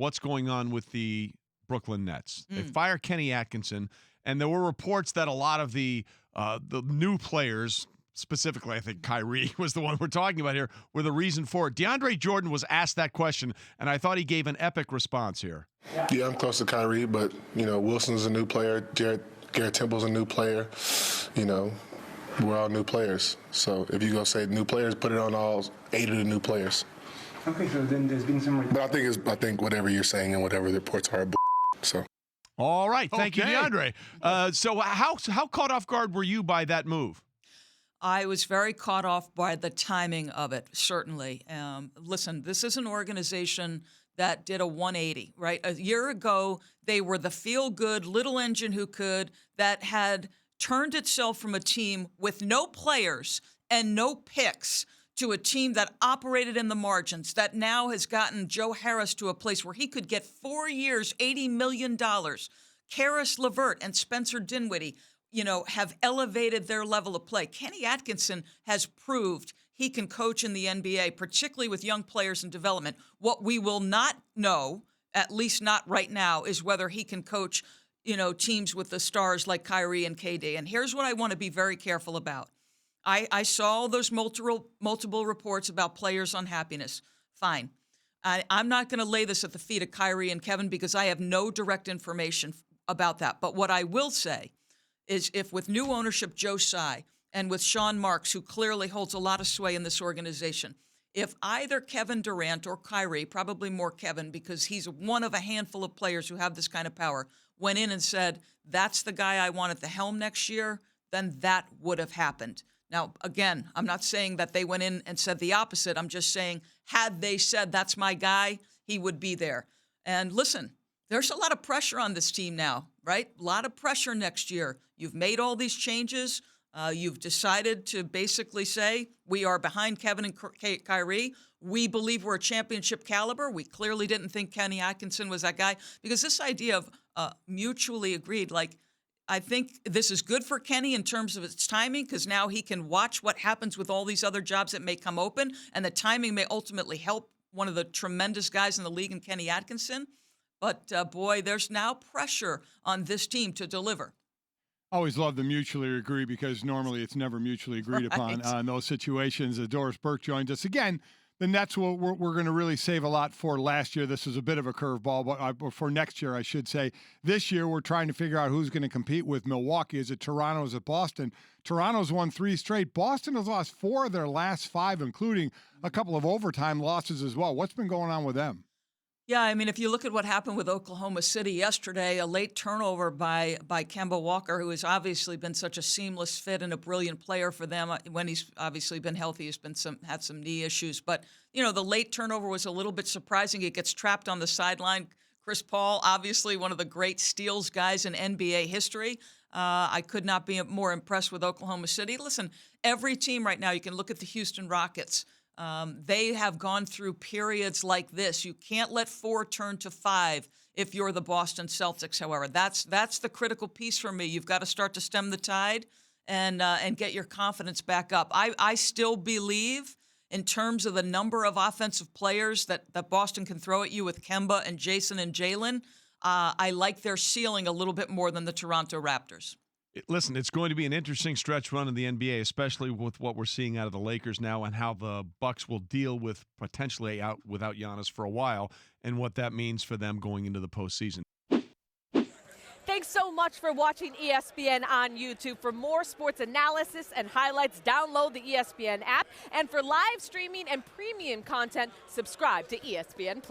what's going on with the Brooklyn Nets. They fire Kenny Atkinson, and there were reports that a lot of the new players, specifically I think Kyrie was the one we're talking about here, were the reason for it. DeAndre Jordan was asked that question, and I thought he gave an epic response here. Yeah, I'm close to Kyrie, but, Wilson's a new player. Garrett Temple's a new player. We're all new players. So if you go say new players, put it on all 8 of the new players. Okay, so then there's been some. But I think whatever you're saying and whatever the reports are, so. All right, thank you, DeAndre. So how caught off guard were you by that move? I was very caught off by the timing of it, certainly. Listen, this is an organization that did a 180, right? A year ago, they were the feel-good little engine who could, that had turned itself from a team with no players and no picks to a team that operated in the margins, that now has gotten Joe Harris to a place where he could get 4 years, $80 million. Karis LeVert and Spencer Dinwiddie, have elevated their level of play. Kenny Atkinson has proved he can coach in the NBA, particularly with young players in development. What we will not know, at least not right now, is whether he can coach, teams with the stars like Kyrie and KD. And here's what I want to be very careful about. I saw those multiple reports about players' unhappiness. Fine. I'm not going to lay this at the feet of Kyrie and Kevin because I have no direct information about that. But what I will say is if with new ownership, Joe Tsai, and with Sean Marks, who clearly holds a lot of sway in this organization, if either Kevin Durant or Kyrie, probably more Kevin because he's one of a handful of players who have this kind of power, went in and said, that's the guy I want at the helm next year, then that would have happened. Now, again, I'm not saying that they went in and said the opposite. I'm just saying had they said that's my guy, he would be there. And listen, there's a lot of pressure on this team now, right? A lot of pressure next year. You've made all these changes. You've decided to basically say we are behind Kevin and Kyrie. We believe we're a championship caliber. We clearly didn't think Kenny Atkinson was that guy because this idea of mutually agreed, I think this is good for Kenny in terms of its timing because now he can watch what happens with all these other jobs that may come open, and the timing may ultimately help one of the tremendous guys in the league in Kenny Atkinson. But, boy, there's now pressure on this team to deliver. Always love the mutually agree because normally it's never mutually agreed upon in those situations. Doris Burke joins us. Again, the Nets we're going to really save a lot for last year. This is a bit of a curveball, but for next year, I should say. This year, we're trying to figure out who's going to compete with Milwaukee. Is it Toronto? Is it Boston? Toronto's won 3 straight. Boston has lost 4 of their last 5, including a couple of overtime losses as well. What's been going on with them? Yeah, I mean, if you look at what happened with Oklahoma City yesterday, a late turnover by Kemba Walker, who has obviously been such a seamless fit and a brilliant player for them. When he's obviously been healthy, he's been had some knee issues. But, the late turnover was a little bit surprising. It gets trapped on the sideline. Chris Paul, obviously one of the great steals guys in NBA history. I could not be more impressed with Oklahoma City. Listen, every team right now, you can look at the Houston Rockets. They have gone through periods like this. You can't let 4 turn to 5 if you're the Boston Celtics, however. That's the critical piece for me. You've got to start to stem the tide and get your confidence back up. I still believe in terms of the number of offensive players that Boston can throw at you with Kemba and Jason and Jalen, I like their ceiling a little bit more than the Toronto Raptors. Listen, it's going to be an interesting stretch run in the NBA, especially with what we're seeing out of the Lakers now and how the Bucks will deal with potentially out without Giannis for a while and what that means for them going into the postseason. Thanks so much for watching ESPN on YouTube. For more sports analysis and highlights, download the ESPN app. And for live streaming and premium content, subscribe to ESPN+.